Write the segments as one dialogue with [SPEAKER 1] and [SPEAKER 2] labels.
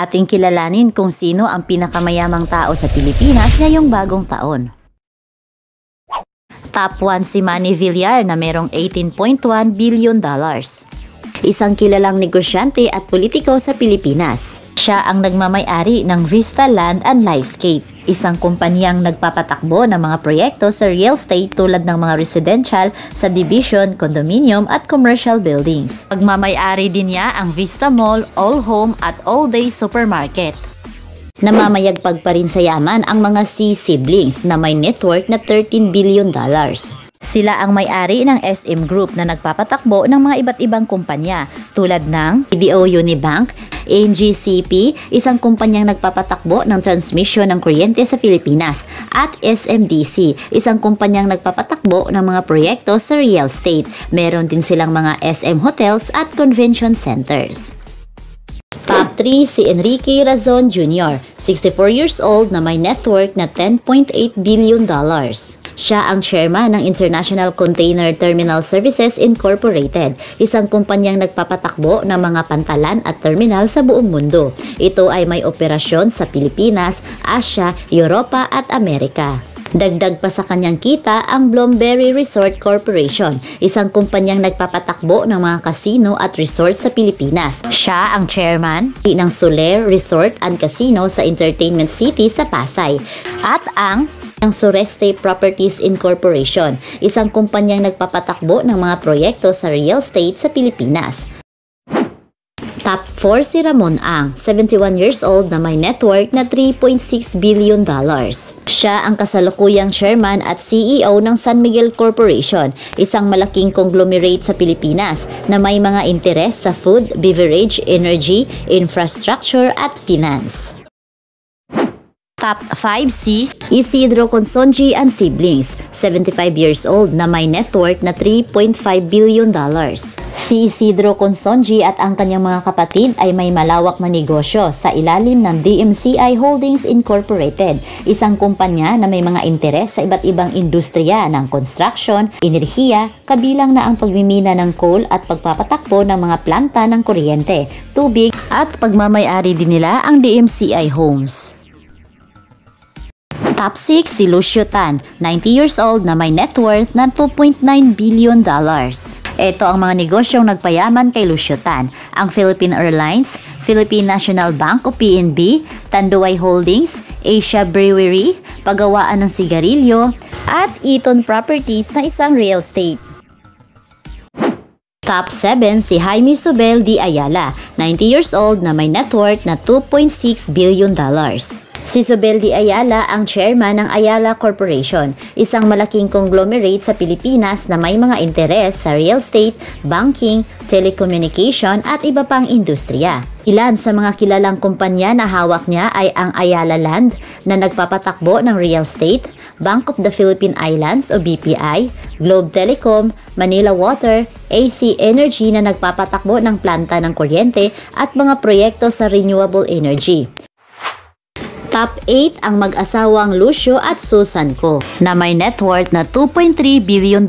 [SPEAKER 1] Ating kilalanin kung sino ang pinakamayamang tao sa Pilipinas ngayong bagong taon. Top 1 si Manny Villar na merong $18.1 billion. Isang kilalang negosyante at politiko sa Pilipinas. Siya ang nagmamay-ari ng Vista Land and Lifescape, isang kumpanyang nagpapatakbo ng mga proyekto sa real estate tulad ng mga residential, subdivision, condominium at commercial buildings. Pagmamay-ari din niya ang Vista Mall, All Home at All Day Supermarket. Namamayagpag pa rin sa yaman ang mga C siblings na may net worth na $13 billion. Sila ang may-ari ng SM Group na nagpapatakbo ng mga iba't ibang kumpanya tulad ng BDO Unibank, NGCP, isang kumpanyang nagpapatakbo ng transmission ng kuryente sa Pilipinas, at SMDC, isang kumpanyang nagpapatakbo ng mga proyekto sa real estate. Meron din silang mga SM hotels at convention centers. Top 3 si Enrique Razon Jr., 64 years old na may net worth na $10.8 billion. Siya ang chairman ng International Container Terminal Services Incorporated, isang kumpanyang nagpapatakbo ng mga pantalan at terminal sa buong mundo. Ito ay may operasyon sa Pilipinas, Asia, Europa at Amerika. Dagdag pa sa kanyang kita ang Blomberry Resort Corporation, isang kumpanyang nagpapatakbo ng mga casino at resorts sa Pilipinas. Siya ang chairman ng Soler Resort and Casino sa Entertainment City sa Pasay. At ang Sureste Properties Incorporation, isang kumpanyang nagpapatakbo ng mga proyekto sa real estate sa Pilipinas. Top 4 si Ramon Ang, 71 years old na may net worth na $3.6 billion. Siya ang kasalukuyang chairman at CEO ng San Miguel Corporation, isang malaking conglomerate sa Pilipinas na may mga interes sa food, beverage, energy, infrastructure at finance. Top 5 si Isidro Consonji and Siblings, 75 years old na may net worth na $3.5 billion. Si Isidro Consonji at ang kanyang mga kapatid ay may malawak na negosyo sa ilalim ng DMCI Holdings Incorporated, isang kumpanya na may mga interes sa iba't ibang industriya ng construction, enerhiya, kabilang na ang pagmimina ng coal at pagpapatakbo ng mga planta ng kuryente, tubig at pagmamay-ari din nila ang DMCI Homes. Top 6 si Lucio Tan, 90 years old na may net worth na $2.9 billion. Ito ang mga negosyong nagpayaman kay Lucio Tan: ang Philippine Airlines, Philippine National Bank o PNB, Tanduay Holdings, Asia Brewery, paggawaan ng sigarilyo, at Eaton Properties na isang real estate. Top 7 si Jaime Sobel de Ayala, 90 years old na may net worth na $2.6 billion. Si Sobel de Ayala ang chairman ng Ayala Corporation, isang malaking conglomerate sa Pilipinas na may mga interes sa real estate, banking, telecommunication at iba pang industriya. Ilan sa mga kilalang kumpanya na hawak niya ay ang Ayala Land na nagpapatakbo ng real estate, Bank of the Philippine Islands o BPI, Globe Telecom, Manila Water, AC Energy na nagpapatakbo ng planta ng kuryente at mga proyekto sa renewable energy. Top 8 ang mag-asawang Lucio at Susan Ko na may net worth na $2.3 billion.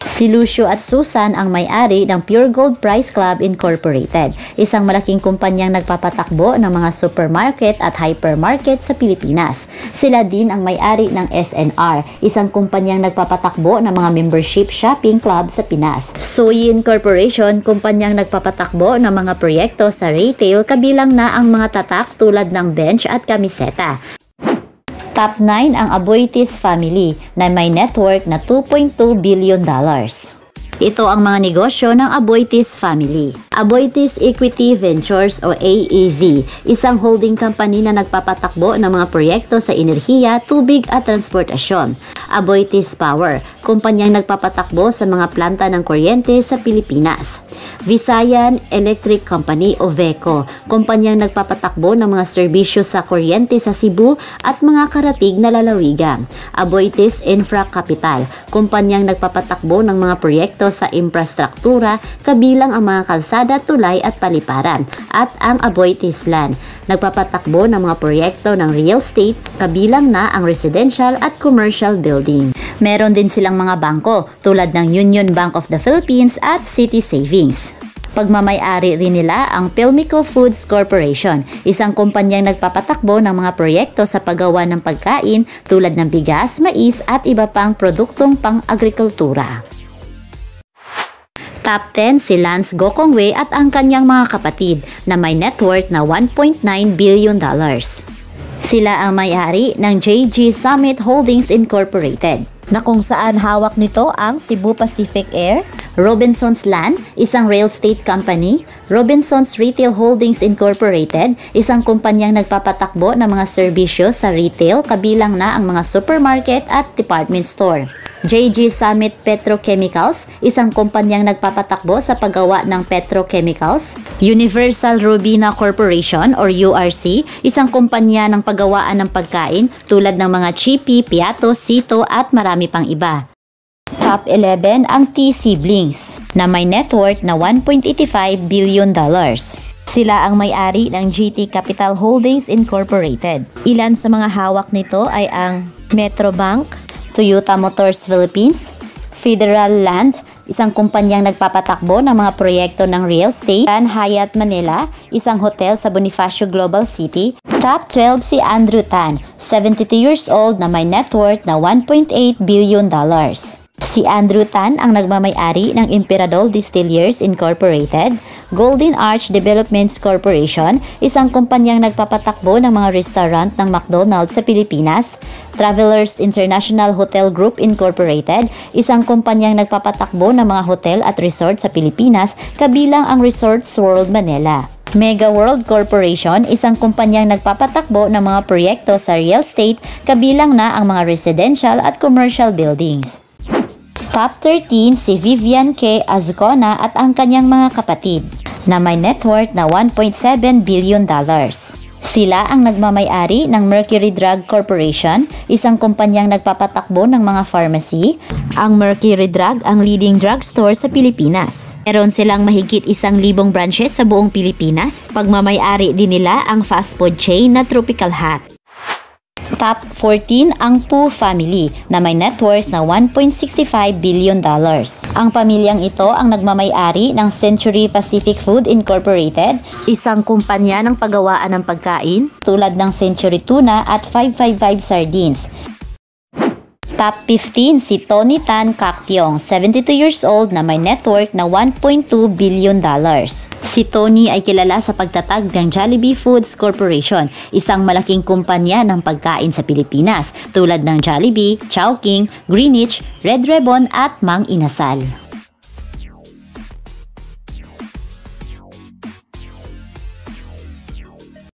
[SPEAKER 1] Si Lucio at Susan ang may-ari ng Pure Gold Price Club Incorporated, isang malaking kumpanyang nagpapatakbo ng mga supermarket at hypermarket sa Pilipinas. Sila din ang may-ari ng SNR, isang kumpanyang nagpapatakbo ng mga membership shopping club sa Pinas. Soyin Corporation, kumpanyang nagpapatakbo ng mga proyekto sa retail, kabilang na ang mga tatak tulad ng bench at kamiseta. Top 9 ang Aboitiz family na may net worth na $2.2 billion. Ito ang mga negosyo ng Aboitiz family. Aboitiz Equity Ventures o AEV, isang holding company na nagpapatakbo ng mga proyekto sa enerhiya, tubig at transportasyon. Aboitiz Power, kumpanyang nagpapatakbo sa mga planta ng kuryente sa Pilipinas. Visayan Electric Company o VECO, kumpanyang nagpapatakbo ng mga serbisyo sa kuryente sa Cebu at mga karatig na lalawigan. Aboitiz Infra Capital, kumpanyang nagpapatakbo ng mga proyekto sa infrastruktura, kabilang ang mga kalsada, tulay at paliparan. At ang Aboitiz Land, nagpapatakbo ng mga proyekto ng real estate, kabilang na ang residential at commercial building. Meron din silang mga bangko tulad ng Union Bank of the Philippines at City Savings. Pagmamay-ari rin nila ang Philmico Foods Corporation, isang kumpanyang nagpapatakbo ng mga proyekto sa paggawa ng pagkain tulad ng bigas, mais at iba pang produktong pang-agrikultura. Top 10 si Lance Gokongwei at ang kanyang mga kapatid na may net worth na $1.9 billion. Sila ang may-ari ng JG Summit Holdings Incorporated, na kung saan hawak nito ang Cebu Pacific Air, Robinsons Land, isang real estate company, Robinsons Retail Holdings Incorporated, isang kumpanyang nagpapatakbo ng mga serbisyo sa retail kabilang na ang mga supermarket at department store. JG Summit Petrochemicals, isang kumpanyang nagpapatakbo sa paggawa ng petrochemicals. Universal Robina Corporation or URC, isang kumpanya ng paggawaan ng pagkain tulad ng mga Chippy, Piato, Sito at marami pang iba. Top 11 ang T-Siblings na may net worth na $1.85 billion. Sila ang may-ari ng GT Capital Holdings Incorporated. Ilan sa mga hawak nito ay ang Metrobank, Toyota Motors Philippines, Federal Land, isang kumpanyang nagpapatakbo ng mga proyekto ng real estate, Grand Hyatt Manila, isang hotel sa Bonifacio Global City. Top 12 si Andrew Tan, 72 years old na may net worth na $1.8 billion. Si Andrew Tan ang nagmamay-ari ng Emperador Distillers Incorporated, Golden Arch Developments Corporation, isang kumpanyang nagpapatakbo ng mga restaurant ng McDonald's sa Pilipinas, Travelers International Hotel Group Incorporated, isang kumpanyang nagpapatakbo ng mga hotel at resort sa Pilipinas, kabilang ang Resorts World Manila. Mega World Corporation, isang kumpanyang nagpapatakbo ng mga proyekto sa real estate, kabilang na ang mga residential at commercial buildings. Top 13 si Vivian K. Azcona at ang kanyang mga kapatid na may net worth na $1.7 billion. Sila ang nagmamay-ari ng Mercury Drug Corporation, isang kumpanyang nagpapatakbo ng mga pharmacy. Ang Mercury Drug ang leading drugstore sa Pilipinas. Meron silang mahigit 1,000 branches sa buong Pilipinas. Pagmamay-ari din nila ang fast food chain na Tropical Hut. Top 14 ang Pu family na may net worth na $1.65 billion. Ang pamilyang ito ang nagmamay-ari ng Century Pacific Food Incorporated, isang kumpanya ng paggawaan ng pagkain tulad ng Century Tuna at 555 Sardines. Top 15 si Tony Tan Caktiong, 72 years old na may net worth na $1.2 billion. Si Tony ay kilala sa pagtatag ng Jollibee Foods Corporation, isang malaking kumpanya ng pagkain sa Pilipinas tulad ng Jollibee, Chowking, Greenwich, Red Ribbon at Mang Inasal.